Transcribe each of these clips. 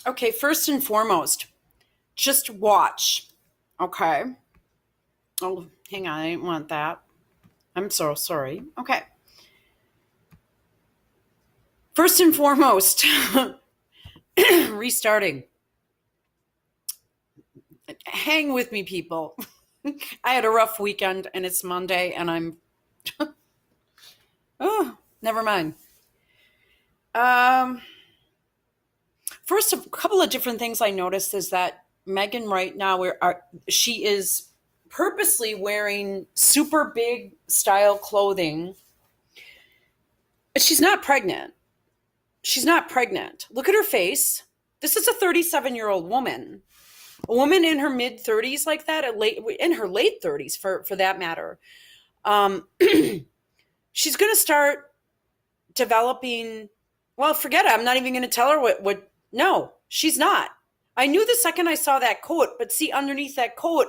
Okay, first and foremost, just watch. Okay. Oh, hang on. I didn't want that. I'm so sorry. Okay. First and foremost, restarting. Hang with me, people. I had a rough weekend and it's Monday and oh, never mind. Um, First, a couple of different things I noticed is that Meghan right now, she is purposely wearing super big style clothing. She's not pregnant. She's not pregnant. Look at her face. This is a 37-year-old woman. A woman in her mid 30s like that, in her late 30s for that matter. Um, she's going to start developing. Well, forget it. I'm not even going to tell her what. No, she's not. I knew the second I saw that coat, but see, underneath that coat,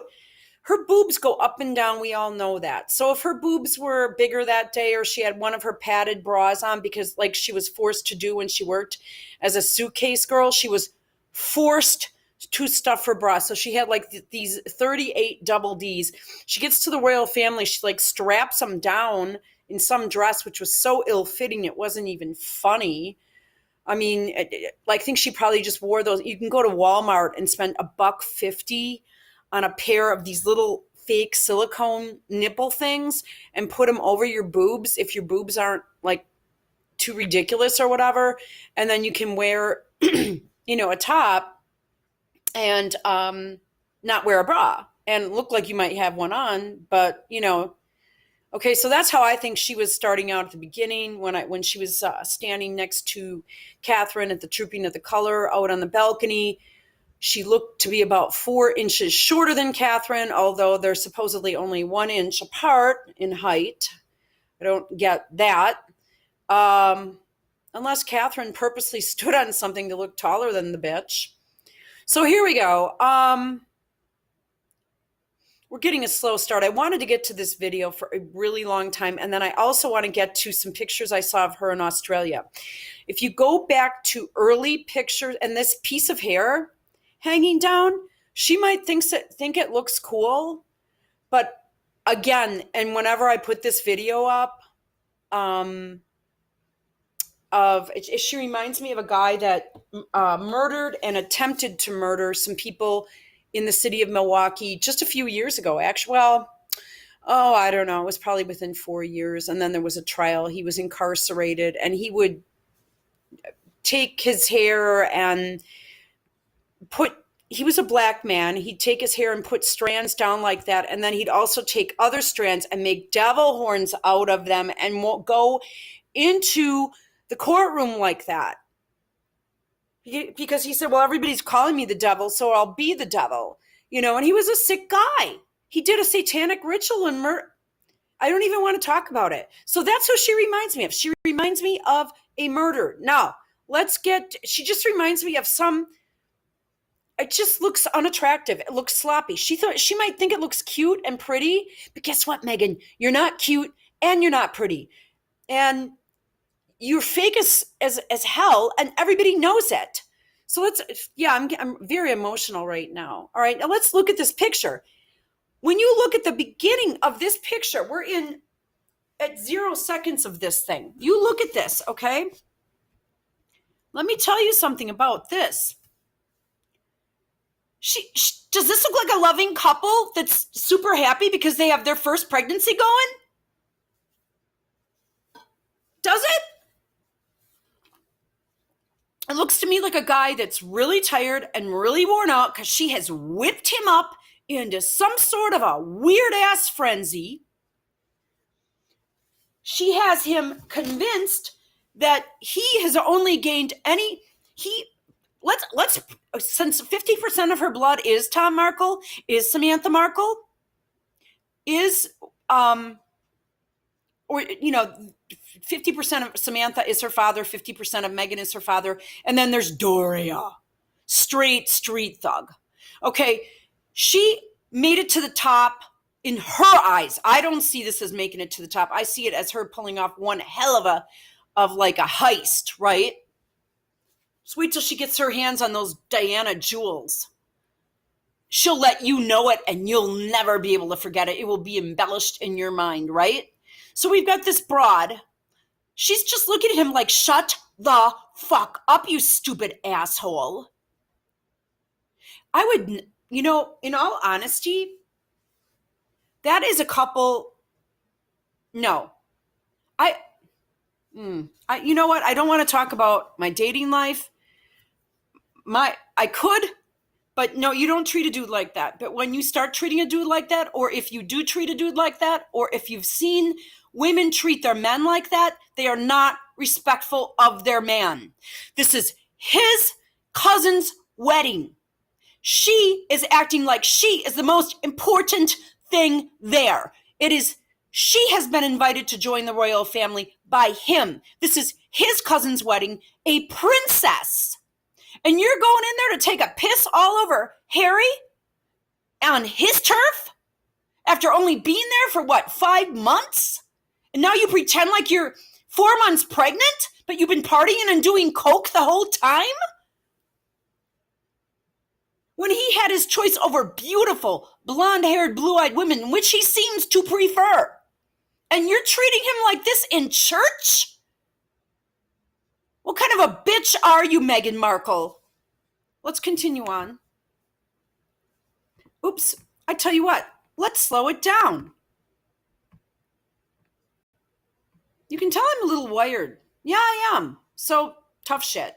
her boobs go up and down. We all know that. So if her boobs were bigger that day, or she had one of her padded bras on, because like she was forced to do when she worked as a suitcase girl, she was forced to stuff her bra. So she had like these 38 double Ds. She gets to the royal family. She like straps them down in some dress, which was so ill-fitting. It wasn't even funny. I mean, I think she probably just wore those. You can go to Walmart and spend $1.50 on a pair of these little fake silicone nipple things and put them over your boobs if your boobs aren't like too ridiculous or whatever. And then you can wear, a top and not wear a bra and look like you might have one on, but okay, so that's how I think she was starting out at the beginning when she was standing next to Catherine at the Trooping of the Color out on the balcony. She looked to be about 4 inches shorter than Catherine, although they're supposedly only 1 inch apart in height. I don't get that. Unless Catherine purposely stood on something to look taller than the bitch. So here we go. We're getting a slow start. I wanted to get to this video for a really long time, and then I also want to get to some pictures I saw of her in Australia. If you go back to early pictures and this piece of hair hanging down, she might think it looks cool, but again, and whenever I put this video up, she reminds me of a guy that murdered and attempted to murder some people in the city of Milwaukee just a few years ago. Actually, well, I don't know. It was probably within 4 years. And then there was a trial. He was incarcerated, and he would take his hair and he was a black man. He'd take his hair and put strands down like that. And then he'd also take other strands and make devil horns out of them and go into the courtroom like that. Because he said, well, everybody's calling me the devil, so I'll be the devil, and he was a sick guy. He did a satanic ritual and murder. I don't even want to talk about it. So that's who she reminds me of. She reminds me of a murder. Now, she just reminds me of it just looks unattractive. It looks sloppy. She might think it looks cute and pretty, but guess what, Meghan? You're not cute and you're not pretty. And you're fake as hell, and everybody knows it. So I'm very emotional right now. All right, now let's look at this picture. When you look at the beginning of this picture, we're at 0 seconds of this thing. You look at this, okay? Let me tell you something about this. Does this look like a loving couple that's super happy because they have their first pregnancy going? Does it? It looks to me like a guy that's really tired and really worn out because she has whipped him up into some sort of a weird-ass frenzy. She has him convinced that he has only gained since 50% of her blood is Tom Markle, is Samantha Markle, is 50% of Samantha is her father, 50% of Meghan is her father, and then there's Doria, straight street thug. Okay, she made it to the top in her eyes. I don't see this as making it to the top. I see it as her pulling off one hell of a heist, right? Just wait till she gets her hands on those Diana jewels. She'll let you know it and you'll never be able to forget it. It will be embellished in your mind, right? So we've got this broad. She's just looking at him like, shut the fuck up, you stupid asshole. I would, in all honesty, that is a couple. No, you know what? I don't want to talk about my dating life. I could, but no, you don't treat a dude like that. But when you start treating a dude like that, or if you do treat a dude like that, or if you've seen women treat their men like that, they are not respectful of their man. This is his cousin's wedding. She is acting like she is the most important thing there. She has been invited to join the royal family by him. This is his cousin's wedding, a princess. And you're going in there to take a piss all over Harry on his turf after only being there for 5 months? And now you pretend like you're 4 months pregnant, but you've been partying and doing coke the whole time? When he had his choice over beautiful, blonde-haired, blue-eyed women, which he seems to prefer. And you're treating him like this in church? What kind of a bitch are you, Meghan Markle? Let's continue on. Oops, I tell you what, let's slow it down. You can tell I'm a little wired. Yeah, I am. So, tough shit.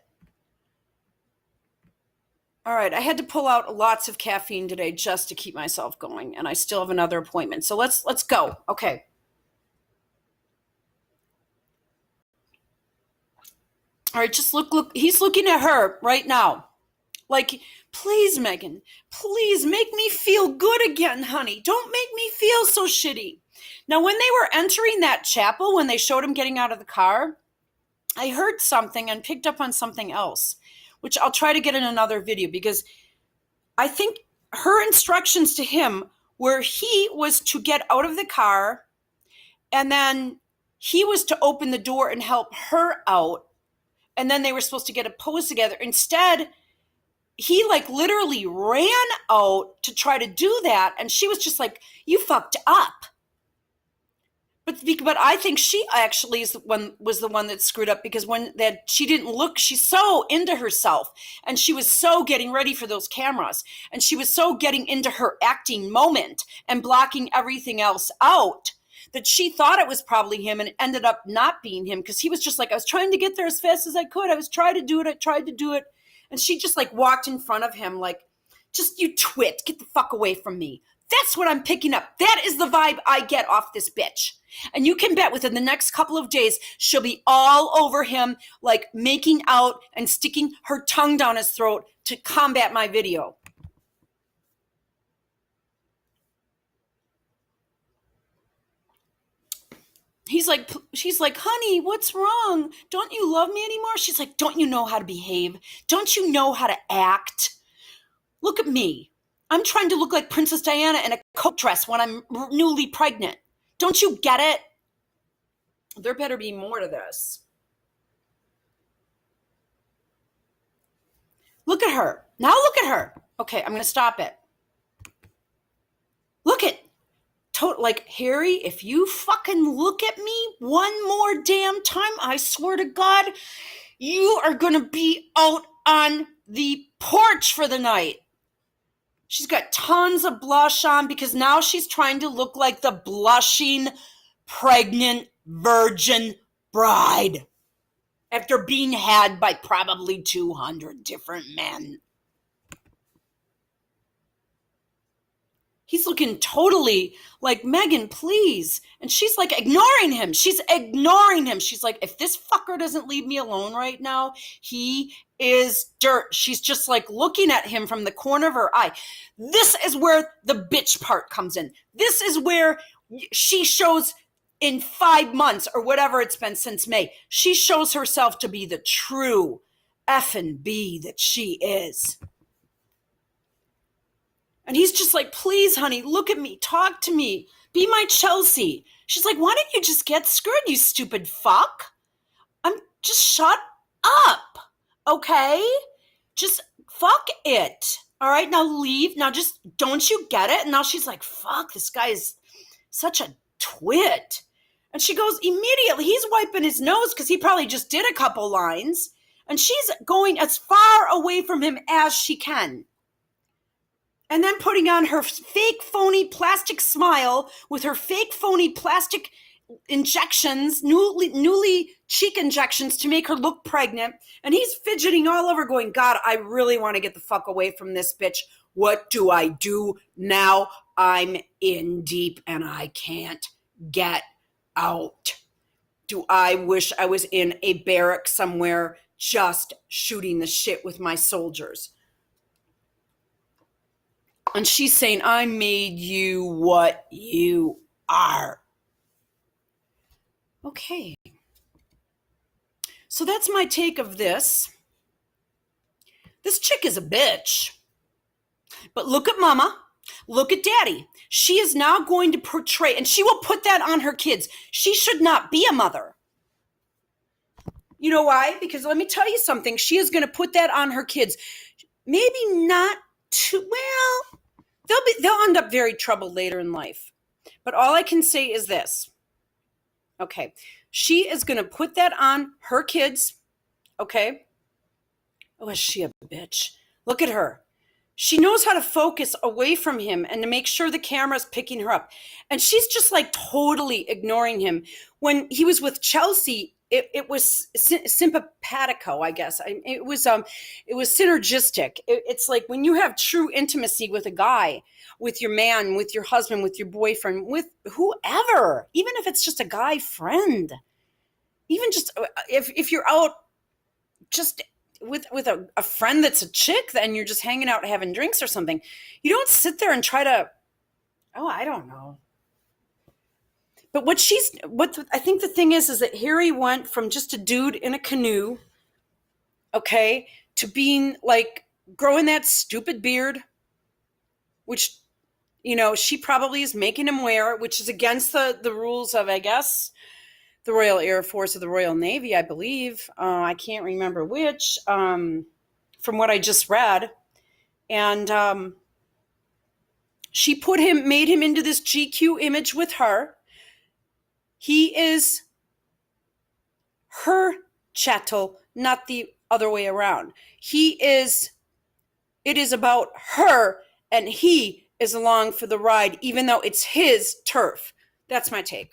All right, I had to pull out lots of caffeine today just to keep myself going, and I still have another appointment. So let's go. Okay. All right, just look. He's looking at her right now. Like, please, Meghan, please make me feel good again, honey. Don't make me feel so shitty. Now, when they were entering that chapel, when they showed him getting out of the car, I heard something and picked up on something else, which I'll try to get in another video, because I think her instructions to him were he was to get out of the car and then he was to open the door and help her out. And then they were supposed to get a pose together. Instead, he literally ran out to try to do that. And she was just like, you fucked up. But I think she actually was the one that screwed up, because she didn't look, she's so into herself and she was so getting ready for those cameras and she was so getting into her acting moment and blocking everything else out that she thought it was probably him, and it ended up not being him, because he was just like, I was trying to get there as fast as I could. I tried to do it. And she just walked in front of him like, just, you twit, get the fuck away from me. That's what I'm picking up. That is the vibe I get off this bitch. And you can bet within the next couple of days, she'll be all over him, making out and sticking her tongue down his throat to combat my video. She's like, honey, what's wrong? Don't you love me anymore? She's like, don't you know how to behave? Don't you know how to act? Look at me. I'm trying to look like Princess Diana in a coat dress when I'm newly pregnant. Don't you get it? There better be more to this. Look at her. Now look at her. Okay, I'm going to stop it. Look at, Harry, if you fucking look at me one more damn time, I swear to God, you are going to be out on the porch for the night. She's got tons of blush on because now she's trying to look like the blushing, pregnant, virgin bride after being had by probably 200 different men. He's looking totally like, Meghan, please. And she's ignoring him. She's like, if this fucker doesn't leave me alone right now, he is dirt. She's just looking at him from the corner of her eye. This is where the bitch part comes in. This is where she shows in 5 months or whatever it's been since May. She shows herself to be the true effing B that she is. And he's just like, please, honey, look at me. Talk to me. Be my Chelsea. She's like, why don't you just get screwed, you stupid fuck? Just shut up. Okay? Just fuck it. All right, now leave. Now just don't you get it? And now she's like, fuck, this guy is such a twit. And she goes, immediately, he's wiping his nose because he probably just did a couple lines. And she's going as far away from him as she can. And then putting on her fake, phony plastic smile with her fake, phony plastic injections, newly cheek injections to make her look pregnant. And he's fidgeting all over going, God, I really want to get the fuck away from this bitch. What do I do now? I'm in deep and I can't get out. Do I wish I was in a barrack somewhere just shooting the shit with my soldiers? And she's saying, I made you what you are. Okay. So that's my take of this. This chick is a bitch. But look at mama. Look at daddy. She is now going to portray, and she will put that on her kids. She should not be a mother. You know why? Because let me tell you something. She is going to put that on her kids. Maybe not too well. They'll end up very troubled later in life. But all I can say is this. Okay. She is going to put that on her kids. Okay. Oh, is she a bitch? Look at her. She knows how to focus away from him and to make sure the camera's picking her up. And she's just like totally ignoring him. When he was with Chelsea, it was simpatico, I guess. It was synergistic. It's like when you have true intimacy with a guy, with your man, with your husband, with your boyfriend, with whoever, even if it's just a guy friend, even just if you're out just with a friend that's a chick, then you're just hanging out having drinks or something. You don't sit there and try to, I don't know. But what I think the thing is that Harry went from just a dude in a canoe, okay, to being like growing that stupid beard, which, she probably is making him wear, which is against the rules of, I guess, the Royal Air Force or the Royal Navy, I believe. I can't remember which, from what I just read. And she made him into this GQ image with her. He is her chattel, not the other way around. It is about her, and he is along for the ride, even though it's his turf. That's my take.